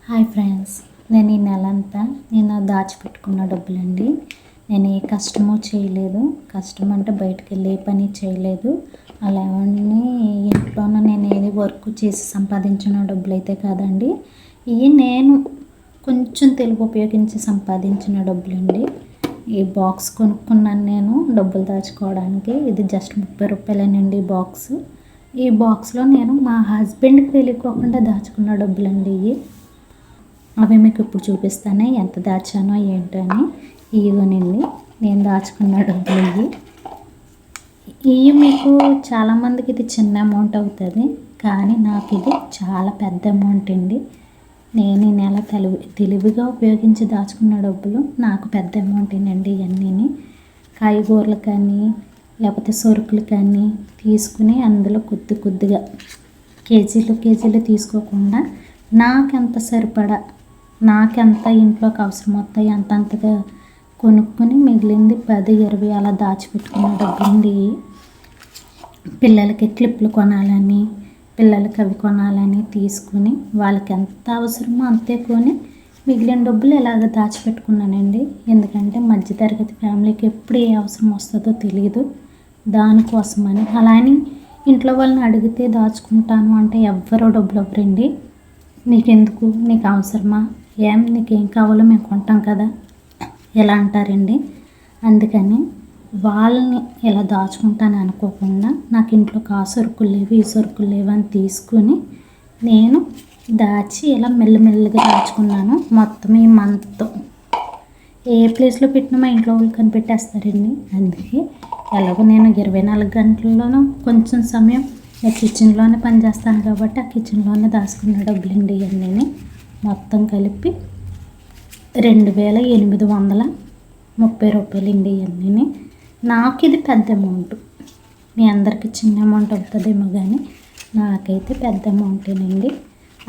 Hi friends, నేను ఈ నెలంతా దాచిపెట్టుకున్న డబ్బులండి. నేను ఏ కష్టమో చేయలేదు. కష్టం అంటే బయటకు వెళ్ళి ఏ పని చేయలేదు. అలానే ఇంట్లోనూ నేను ఏది వర్క్ చేసి సంపాదించిన డబ్బులు అయితే కాదండి. ఇవి నేను కొంచెం తెలివి ఉపయోగించి సంపాదించిన డబ్బులండి. ఈ బాక్స్ కొనుక్కున్నాను నేను డబ్బులు దాచుకోవడానికి. ఇది జస్ట్ 30 రూపాయలేనండి బాక్స్. ఈ బాక్స్లో నేను మా హస్బెండ్కి తెలియకోకుండా దాచుకున్న డబ్బులండి ఇవి. అవి మీకు ఇప్పుడు చూపిస్తాను ఎంత దాచానో ఏంటో అని. ఇవ్వనండి నేను దాచుకున్న డబ్బులు ఇవి. మీకు చాలామందికి ఇది చిన్న అమౌంట్ అవుతుంది, కానీ నాకు ఇది చాలా పెద్ద అమౌంట్ అండి. నేను ఈ నెల తెలివిగా ఉపయోగించి దాచుకున్న డబ్బులు నాకు పెద్ద అమౌంటేనండి. ఇవన్నీ కాయగూరలు కానీ లేకపోతే సరుకులు కానీ తీసుకుని అందులో కొద్దిగా కేజీలు తీసుకోకుండా నాకెంత సరిపడా నాకెంత ఇంట్లోకి అవసరం వస్తాయి అంతంతగా కొనుక్కొని మిగిలింది 10-20 అలా దాచిపెట్టుకున్న డబ్బుండి. పిల్లలకి క్లిప్లు కొనాలని, పిల్లలకి అవి కొనాలని తీసుకుని వాళ్ళకి ఎంత అవసరమో అంతే కొని మిగిలిన డబ్బులు ఇలాగ దాచిపెట్టుకున్నానండి. ఎందుకంటే మధ్యతరగతి ఫ్యామిలీకి ఎప్పుడు ఏ అవసరం వస్తుందో తెలియదు, దానికోసమని. అలానే ఇంట్లో వాళ్ళని అడిగితే దాచుకుంటాను అంటే ఎవ్వరూ డబ్బులు ఇవ్వరండి. నీకెందుకు, నీకు అవసరమా, నీకేం కావాలో మేము కొంటాం కదా ఎలా అంటారండి. అందుకని వాళ్ళని ఇలా దాచుకుంటాను అనుకోకుండా నాకు ఇంట్లో ఆ సరుకులు లేవు ఈ సరుకులు లేవు అని తీసుకుని నేను దాచి ఇలా మెల్లమెల్లగా దాచుకున్నాను. మొత్తం ఈ మంత్ ఏ ప్లేస్లో పెట్టినా మా ఇంట్లో వాళ్ళు కనిపెట్టేస్తారండి. అందుకే ఎలాగో నేను 24 గంటల్లోనూ కొంచెం సమయం కిచెన్లోనే పనిచేస్తాను కాబట్టి ఆ కిచెన్లోనే దాచుకున్న డబ్బులండి ఇవన్నీ. మొత్తం కలిపి 2830 రూపాయలండి ఇవన్నీ. నాకు ఇది పెద్ద అమౌంట్. మీ అందరికీ చిన్న అమౌంట్ అవుతుందేమో, కానీ నాకైతే పెద్ద అమౌంటేనండి.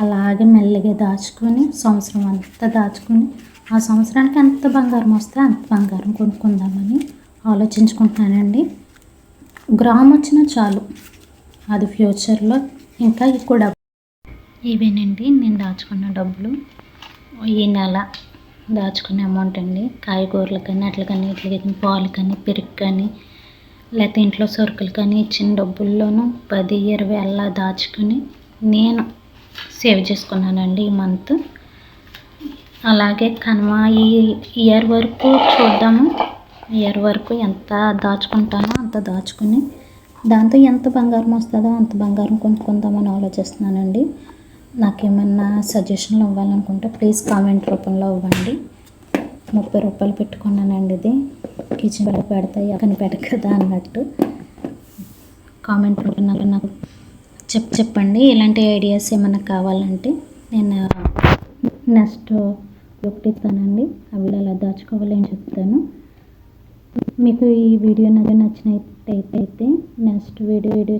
అలాగే మెల్లగా దాచుకొని సంవత్సరం అంతా దాచుకొని ఆ సంవత్సరానికి ఎంత బంగారం వస్తే అంత బంగారం కొనుక్కుందామని ఆలోచించుకుంటున్నానండి. గ్రామ్ వచ్చినా చాలు, అది ఫ్యూచర్లో ఇంకా ఎక్కువ డబ్బు. ఇవేనండి నేను దాచుకున్న డబ్బులు. ఈ నెల దాచుకునే అమౌంట్ అండి. కాయగూరలు కానీ అట్లా కానీ ఇట్లా కానీ పాలు కానీ పెరుగు కానీ లేకపోతే ఇంట్లో సరుకులు కానీ ఇచ్చిన డబ్బుల్లోనూ 10-20 అలా దాచుకుని నేను సేవ్ చేసుకున్నానండి ఈ మంత్. అలాగే కనుమ ఈ ఇయర్ వరకు చూద్దాము. ఇయర్ వరకు ఎంత దాచుకుంటానో అంత దాచుకుని దాంతో ఎంత బంగారం వస్తుందో అంత బంగారం కొనుక్కుందామని ఆలోచిస్తున్నానండి. నాకేమన్నా సజెషన్లు ఇవ్వాలనుకుంటే ప్లీజ్ కామెంట్ రూపంలో ఇవ్వండి. 30 రూపాయలు పెట్టుకున్నానండి. ఇది కిచెన్లో పెడతాయి అక్కడ పెట్టకదా అన్నట్టు కామెంట్ రూపంలో నాకు చెప్పండి. ఇలాంటి ఐడియాస్ ఏమైనా కావాలంటే నేను నెక్స్ట్ ఇస్తానండి. అవి ఎలా దాచుకోవాలని చెప్తాను. మీకు ఈ వీడియో నచ్చినట్టయితే నెక్స్ట్ వీడియో